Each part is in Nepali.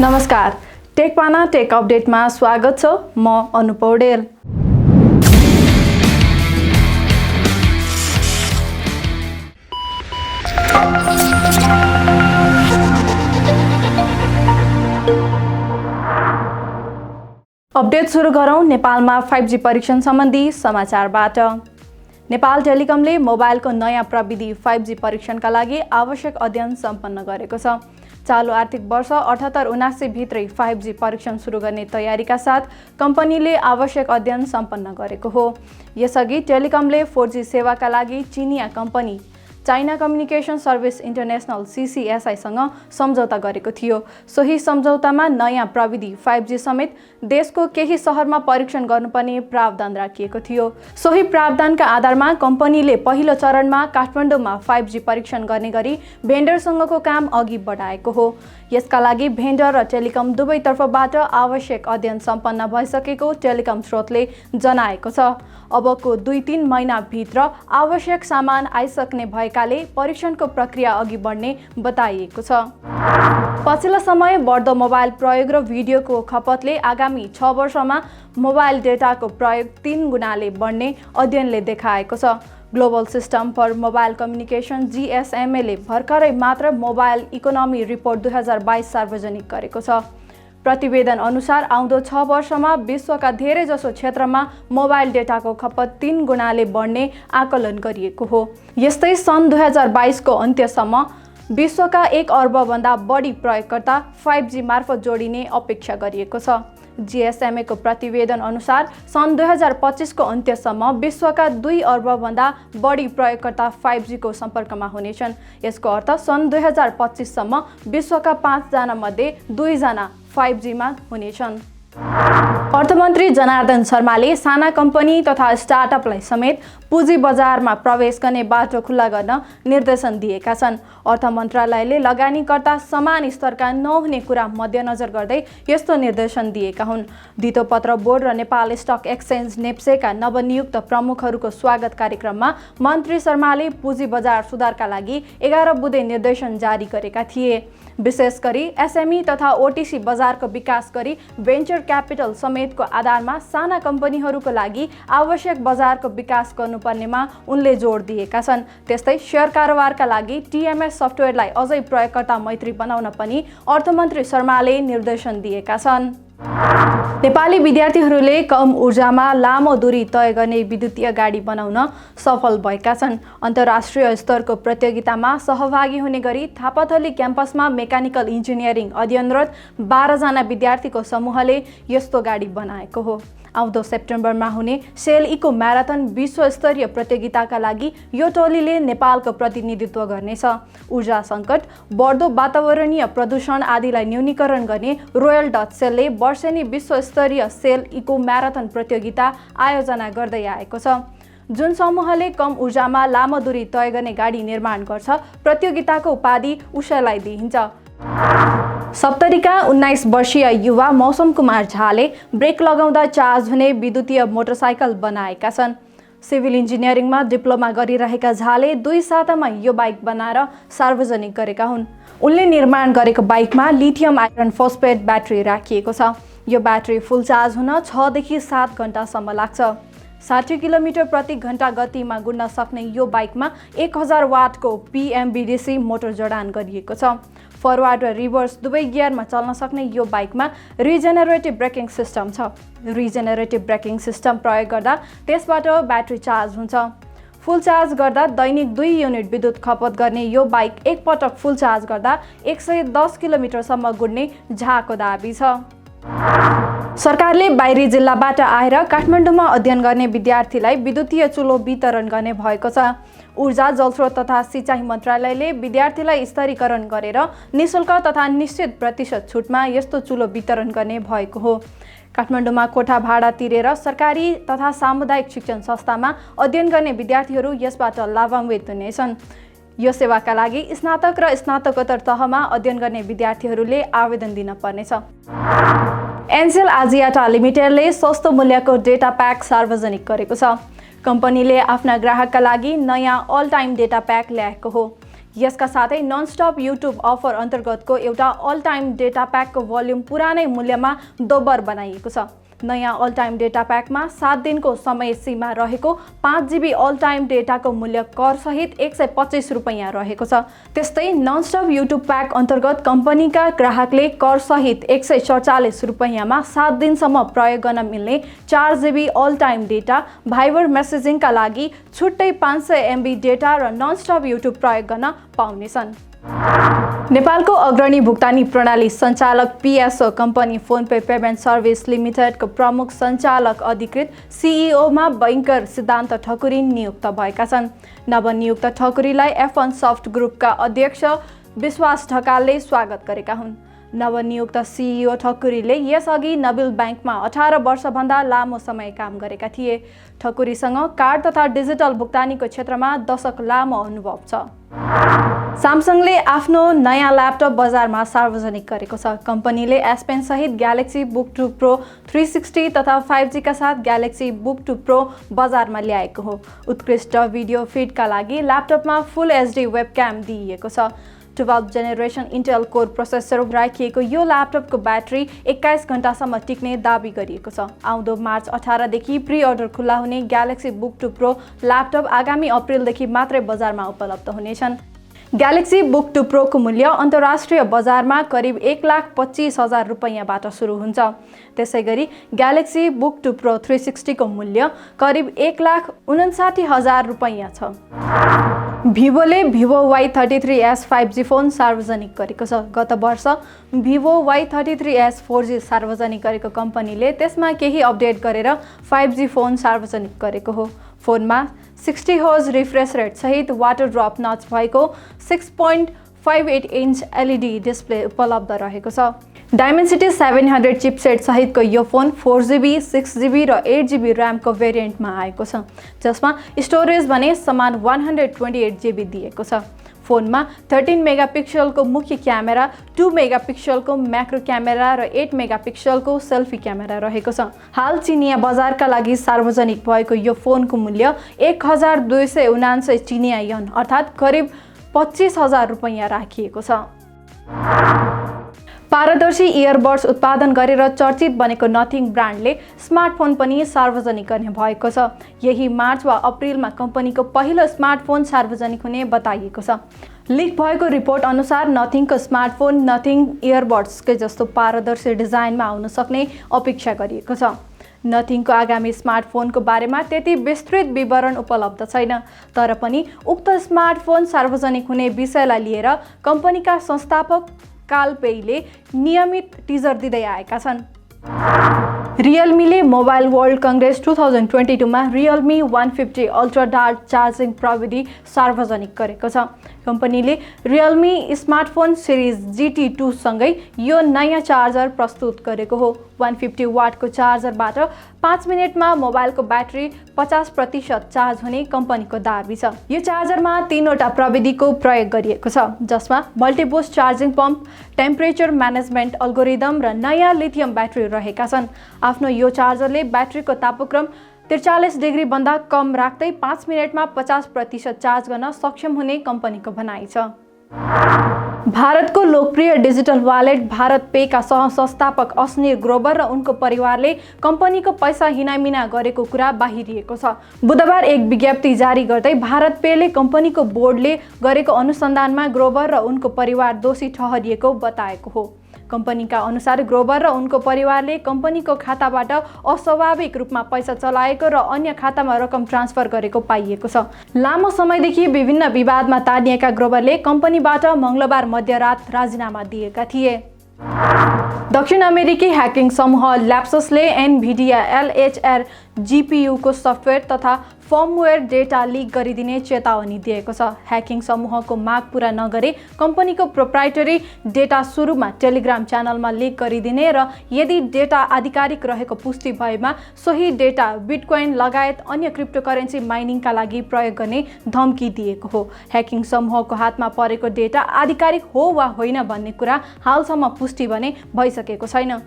नमस्कार, टेकपाना टेक अपडेटमा स्वागत छ। म अनु पौडेल। अपडेट सुरु गरौँ नेपालमा 5G परीक्षण सम्बन्धी समाचारबाट। नेपाल टेलिकमले मोबाइलको नयाँ प्रविधि 5G परीक्षणका लागि आवश्यक अध्ययन सम्पन्न गरेको छ। चालु आर्थिक वर्ष 78-79 भित्रै 5G परीक्षण सुरु गर्ने तयारीका साथ कम्पनीले आवश्यक अध्ययन सम्पन्न गरेको हो। यसअघि टेलिकमले 4G सेवाका लागि चिनिया company China communication service international CCSI सँग सम्झौता गरेको थियो। सोही सम्झौतामा नयाँ प्रविधि 5G समेत देशको केही शहरमा परीक्षण गर्नुपर्ने प्रावधान राखिएको थियो। सोही प्रावधानका आधारमा कम्पनीले पहिलो चरणमा काठमाडौँमा 5G परीक्षण गर्ने गरी भेन्डरसँगको काम अघि बढाएको हो। यसका लागि भेन्डर र टेलिकम दुवैतर्फबाट आवश्यक अध्ययन सम्पन्न भइसकेको टेलिकम स्रोतले जनाएको छ। अबको 2-3 महिनाभित्र आवश्यक सामान आइसक्ने भएकाले परीक्षणको प्रक्रिया अघि बढ्ने बताइएको छ। पछिल्लो समय बढ्दो मोबाइल प्रयोग र भिडियोको खपतले आगामी 6 वर्षमा मोबाइल डेटाको प्रयोग 3 गुणाले बढ्ने अध्ययनले देखाएको छ। Global system for mobile communication GSMA ले भर्खरै मात्र मोबाइल इकोनोमी रिपोर्ट 2022 सार्वजनिक गरेको छ। प्रतिवेदन अनुसार आउँदो 6 वर्षमा विश्वका धेरैजसो क्षेत्रमा मोबाइल डेटाको खपत 3 गुणाले बढ्ने आकलन गरिएको हो। यस्तै सन् 2022 को अन्त्यसम्म विश्वका 1 अर्बभन्दा बढी प्रयोगकर्ता 5G मार्फत जोडिने अपेक्षा गरिएको छ। GSMA को प्रतिवेदन अनुसार सन् 2025 को अन्त्यसम्म विश्वका 2 अर्बभन्दा बढी प्रयोगकर्ता 5G को सम्पर्कमा हुनेछन्। यसको अर्थ सन् 2025 सम्म विश्वका 5 जना मध्ये 2 जना 5G मा हुनेछन्। अर्थमन्त्री जनार्दन शर्माले साना कम्पनी तथा स्टार्टअपलाई समेत पुँजी बजारमा प्रवेश गर्ने बाटो खुल्ला गर्न निर्देशन दिएका छन्। अर्थ मन्त्रालयले लगानीकर्ता समान स्तरका नहुने कुरा मध्यनजर गर्दै यस्तो निर्देशन दिएका हुन्। धितोपत्र बोर्ड र नेपाल स्टक एक्सचेन्ज नेप्सेका नवनियुक्त प्रमुखहरूको स्वागत कार्यक्रममा मन्त्री शर्माले पुँजी बजार सुधारका लागि 11 बुँदे निर्देशन जारी गरेका थिए। विशेष गरी SME तथा OTC बजारको विकास गरी भेन्चर क्यापिटल समेतको आधारमा साना कम्पनीहरूको लागि आवश्यक बजारको विकास गर्नुपर्नेमा उनले जोड दिएका छन्। त्यस्तै शेयर कारोबारका लागि TMS सफ्टवेयरलाई अझै प्रयोगकर्ता मैत्री बनाउन पनि अर्थमन्त्री शर्माले निर्देशन दिएका छन्। नेपाली विद्यार्थीहरूले कम ऊर्जामा लामो दूरी तय गर्ने विद्युतीय गाडी बनाउन सफल भएका छन्। अन्तर्राष्ट्रिय स्तरको प्रतियोगितामा सहभागी हुने गरी थापाथली क्याम्पसमा मेकानिकल इन्जिनियरिङ अध्ययनरत 12 जना विद्यार्थीको समूहले यस्तो गाडी बनाएको हो। आउँदो सेप्टेम्बरमा हुने सेल इको म्याराथन विश्वस्तरीय प्रतियोगिताका लागि यो टोलीले नेपालको प्रतिनिधित्व गर्नेछ। ऊर्जा सङ्कट, बढ्दो वातावरणीय प्रदूषण आदिलाई न्यूनीकरण गर्ने रोयल डच सेलले वर्षेनी विश्वस्तरीय सेल इको म्याराथन प्रतियोगिता आयोजना गर्दै आएको छ। जुन समूहले कम ऊर्जामा लामो दूरी तय गर्ने गाडी निर्माण गर्छ, प्रतियोगिताको उपाधि उसैलाई दिइन्छ। सप्तरीका 19 वर्षीय युवा मौसम कुमार झाले ब्रेक लगाउँदा चार्ज हुने विद्युतीय मोटरसाइकल बनाएका छन्। सिभिल इन्जिनियरिङमा डिप्लोमा गरिरहेका झाले 2 सातामा यो बाइक बनाएर सार्वजनिक गरेका हुन्। उनले निर्माण गरेको बाइकमा लिथियम आइरन फोस्फेट ब्याट्री राखिएको छ। यो ब्याट्री फुल चार्ज हुन 6 देखि 7 घण्टासम्म लाग्छ। 60 किलोमिटर प्रति घण्टा गतिमा गुड्न सक्ने यो बाइकमा 1000 वाटको PMBDC मोटर जडान गरिएको छ। फरवार्ड र रिभर्स दुवै गियरमा चल्न सक्ने यो बाइकमा रिजेनेरेटिभ ब्रेकिङ सिस्टम छ। रिजेनेरेटिभ ब्रेकिङ सिस्टम प्रयोग गर्दा त्यसबाट ब्याट्री चार्ज हुन्छ। फुल चार्ज गर्दा दैनिक 2 युनिट विद्युत खपत गर्ने यो बाइक एक पटक फुल चार्ज गर्दा 110 किलोमिटरसम्म गुड्ने झाको दाबी छ। सरकारले बाहिरी जिल्लाबाट आएर काठमाडौँमा अध्ययन गर्ने विद्यार्थीलाई विद्युतीय चुलो वितरण गर्ने भएको छ। ऊर्जा, जलस्रोत तथा सिँचाइ मन्त्रालयले विद्यार्थीलाई स्तरीकरण गरेर निःशुल्क तथा निश्चित प्रतिशत छुटमा यस्तो चुलो वितरण गर्ने भएको हो। काठमाडौँमा कोठा भाडा तिरेर सरकारी तथा सामुदायिक शिक्षण संस्थामा अध्ययन गर्ने विद्यार्थीहरू यसबाट लाभान्वित हुनेछन्। यो सेवाका लागि स्नातक र स्नातकोत्तर तहमा अध्ययन गर्ने विद्यार्थीहरूले आवेदन दिन पर्नेछ। एन्जेल आजियाटा लिमिटेडले सस्तो मूल्यको डेटा प्याक सार्वजनिक गरेको छ। कम्पनीले आफ्ना ग्राहकका लागि नयाँ अल टाइम डेटा प्याक ल्याएको हो। यसका साथै ननस्टप युट्युब अफर अन्तर्गतको एउटा अल टाइम डेटा प्याकको भोल्युम पुरानै मूल्यमा दोब्बर बनाइएको छ। नयाँ अल टाइम डेटा प्याकमा 7 दिनको समय सीमा रहेको 5 GB अल टाइम डेटाको मूल्य करसहित 125 रुपैयाँ रहेको छ। त्यस्तै ननस्टप युट्युब प्याक अन्तर्गत कम्पनीका ग्राहकले करसहित 147 रुपैयाँमा 7 दिनसम्म प्रयोग गर्न मिल्ने 4 GB all time data, Viber मेसेजिङका लागि छुट्टै 500 MB डेटा र ननस्टप युट्युब प्रयोग गर्न पाउनेछन्। नेपालको अग्रणी भुक्तानी प्रणाली सञ्चालक PSO company Fonepay payment service लिमिटेडको प्रमुख सञ्चालक अधिकृत CEO मा बैंकर सिद्धान्त ठकुरी नियुक्त भएका छन्। नवनियुक्त ठकुरीलाई F1 सफ्ट ग्रुपका अध्यक्ष विश्वास ढकालले स्वागत गरेका हुन्। नवनियुक्त CEO ठकुरीले यसअघि नबिल ब्याङ्कमा 18 वर्षभन्दा लामो समय काम गरेका थिए। ठकुरीसँग कार्ड तथा डिजिटल भुक्तानीको क्षेत्रमा दशक लामो अनुभव छ। स्यामसङले आफ्नो नयाँ ल्यापटप बजारमा सार्वजनिक गरेको छ। कम्पनीले S Pen सहित ग्यालेक्सी बुक 2 प्रो 360 तथा 5G का साथ ग्यालेक्सी बुक 2 प्रो बजारमा ल्याएको हो। उत्कृष्ट भिडियो फिडका लागि ल्यापटपमा फुल HD वेबक्याम दिइएको छ। 12th generation Intel core processor राखिएको यो ल्यापटपको ब्याट्री 21 घण्टासम्म टिक्ने दाबी गरिएको छ। आउँदो मार्च 18 देखि प्री अर्डर खुला हुने ग्यालेक्सी बुक 2 प्रो ल्यापटप आगामी अप्रिलदेखि मात्रै बजारमा उपलब्ध हुनेछन्। ग्यालेक्सी बुक 2 प्रोको मूल्य अन्तर्राष्ट्रिय बजारमा करिब 1,25,000 रुपैयाँबाट सुरु हुन्छ। त्यसैगरी ग्यालेक्सी बुक 2 प्रो 360 को मूल्य करिब 1,59,000 रुपैयाँ छ। भिभोले भिभो Y33s 5G फोन सार्वजनिक गरेको छ। गत वर्ष भिभो Y33s 4G सार्वजनिक गरेको कम्पनीले त्यसमा केही अपडेट गरेर 5G फोन सार्वजनिक गरेको हो। फोनमा 60 हर्ज रिफ्रेस रेट सहित वाटर ड्रप नच भएको 6.58 इन्च LED डिस्प्ले उपलब्ध रहेको छ। डायमेन्सिटी 700 चिपसेट सहितको यो फोन 4GB, 6GB र 8GB ऱ्यामको भेरिएन्टमा आएको छ, जसमा स्टोरेज भने समान 128GB दिएको छ। फोनमा 13 मेगापिक्सलको मुख्य क्यामेरा, 2 मेगापिक्सलको म्याक्रो क्यामेरा र 8 मेगापिक्सलको सेल्फी क्यामेरा रहेको छ। हाल चिनिया बजारका लागि सार्वजनिक भएको यो फोनको मूल्य 1,279 चिनिया यन अर्थात् करिब 25,000 रुपैयाँ राखिएको छ। पारदर्शी इयरबड्स उत्पादन गरेर चर्चित बनेको नथिङ ब्रान्डले स्मार्टफोन पनि सार्वजनिक गर्ने भएको छ। यही मार्च वा अप्रिलमा कम्पनीको पहिलो स्मार्टफोन सार्वजनिक हुने बताइएको छ। लिक भएको रिपोर्ट अनुसार नथिङको स्मार्टफोन नथिङ इयरबड्सकै जस्तो पारदर्शी डिजाइनमा आउन सक्ने अपेक्षा गरिएको छ। नथिङको आगामी स्मार्टफोनको बारेमा त्यति विस्तृत विवरण उपलब्ध छैन, तर पनि उक्त स्मार्टफोन सार्वजनिक हुने विषयलाई लिएर कम्पनीका संस्थापक काल पेईले नियमित टिजर दिँदै आएका छन्। रियलमीले मोबाइल वर्ल्ड कङ्ग्रेस 2022 मा रियलमी 150 अल्ट्रा डार्ट चार्जिङ प्रविधि सार्वजनिक गरेको छ। कम्पनीले रियलमी स्मार्टफोन सिरिज GT2 सँगै यो नयाँ चार्जर प्रस्तुत गरेको हो। 150 वाटको चार्जरबाट 5 मिनेटमा मोबाइलको ब्याट्री 50% चार्ज हुने कम्पनीको दाबी छ। यो चार्जरमा 3वटा प्रविधिको प्रयोग गरिएको छ, जसमा multiboost charging pump, temperature management algorithm र नयाँ लिथियम ब्याट्री रहेका छन्। आफ्नो यो चार्जरले ब्याट्रीको तापक्रम 43 डिग्री भन्दा कम राख्दै 5 मिनेटमा 50% चार्ज गर्न सक्षम हुने कम्पनीको भनाइ छ। भारतको लोकप्रिय डिजिटल वालेट भारत पे का सह-संस्थापक अस्निर ग्रोवर र उनको परिवारले कम्पनीको पैसा हिनामिना गरेको कुरा बाहिरिएको छ। बुधबार एक विज्ञप्ति जारी गर्दै भारत पेले कम्पनीको बोर्डले गरेको अनुसन्धानमा ग्रोवर र उनको परिवार दोषी ठहरिएको बताएको हो। कम्पनीका अनुसार ग्रोवर र उनको परिवारले कम्पनीको खाताबाट अस्वाभाविक रूपमा पैसा चलाएको र अन्य खातामा रकम ट्रान्सफर गरेको पाइएको छ। लामो समयदेखि विभिन्न विवादमा तानिएका ग्रोवरले कम्पनीबाट मङ्गलबार मध्यरात राजीनामा दिएका थिए। दक्षिण अमेरिकी ह्याकिङ समूह ल्याप्ससले NVIDIA LHR GPU को सफ्टवेयर तथा फर्मवेयर डेटा लिक गरिदिने चेतावनी दिएको छ। ह्याकिङ समूहको माग पूरा नगरे कम्पनीको प्रोप्राइटरी डेटा सुरुमा टेलिग्राम च्यानलमा लिक गरिदिने र यदि डेटा आधिकारिक रहेको पुष्टि भएमा सोही डेटा बिटकोइन लगायत अन्य क्रिप्टोकरेन्सी माइनिङका लागि प्रयोग गर्ने धम्की दिएको हो। ह्याकिङ समूहको हातमा परेको डेटा आधिकारिक हो वा होइन भन्ने कुरा हालसम्म पुष्टि भने भइसकेको छैन।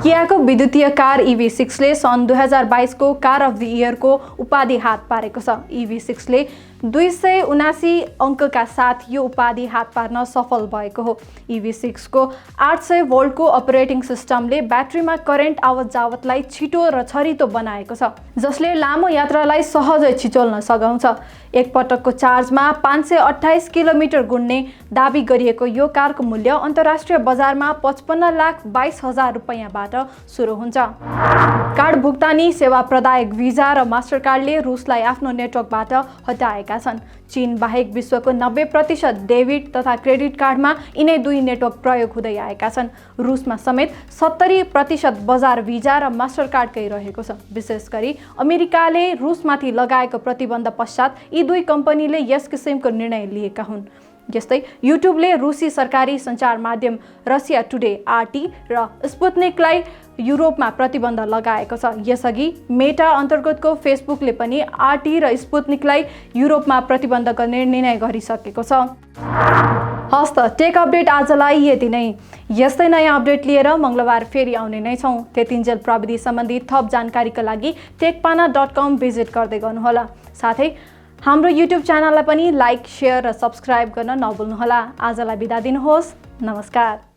कियाको विद्युतीय कार EV6 ले सन् 2022 को कार अफ द इयर को उपाधि हात पारेको छ। EV6 ले 279 अङ्कका साथ यो उपाधि हात पार्न सफल भएको हो। EV6 को 800 भोल्टको अपरेटिङ सिस्टमले ब्याट्रीमा करेन्ट आवत जावतलाई छिटो र छरितो बनाएको छ, जसले लामो यात्रालाई सहजै छिचोल्न सघाउँछ। एक पटकको चार्जमा 528 किलोमिटर गुड्ने दाबी गरिएको यो कारको मूल्य अन्तर्राष्ट्रिय बजारमा 55,22,000 रुपैयाँबाट सुरु हुन्छ। कार्ड भुक्तानी सेवा प्रदायक भिजा र मास्टरकार्डले रुसलाई आफ्नो नेटवर्कबाट हटाएका छन्। चीन बाहेक विश्वको 90% डेबिट तथा क्रेडिट कार्डमा यिनै दुई नेटवर्क प्रयोग हुँदै आएका छन्। रुसमा समेत 70% बजार भिजा र मास्टरकार्डकै रहेको छ। विशेष गरी अमेरिकाले रुसमाथि लगाएको प्रतिबन्ध पश्चात यी दुई कम्पनीले यस किसिमको निर्णय लिएका हुन्। यस्तै युट्युबले रुसी सरकारी सञ्चार माध्यम रसिया टुडे RT र स्पुत्निकलाई युरोपमा प्रतिबन्ध लगाएको छ। यसअघि मेटा अन्तर्गतको फेसबुकले पनि RT र स्पुत्निकलाई युरोपमा प्रतिबन्ध गर्ने निर्णय गरिसकेको छ। हस् त, टेक अपडेट आजलाई यति नै। यस्तै नयाँ अपडेट लिएर मङ्गलबार फेरि आउने नै छौँ। त्यतिन्जेल प्रविधि सम्बन्धी थप जानकारीका लागि techpana.com भिजिट गर्दै गर्नुहोला। साथै हाम्रो युट्युब च्यानललाई पनि लाइक, सेयर र सब्स्क्राइब गर्न नभुल्नुहोला। आजलाई बिदा दिनुहोस्। नमस्कार।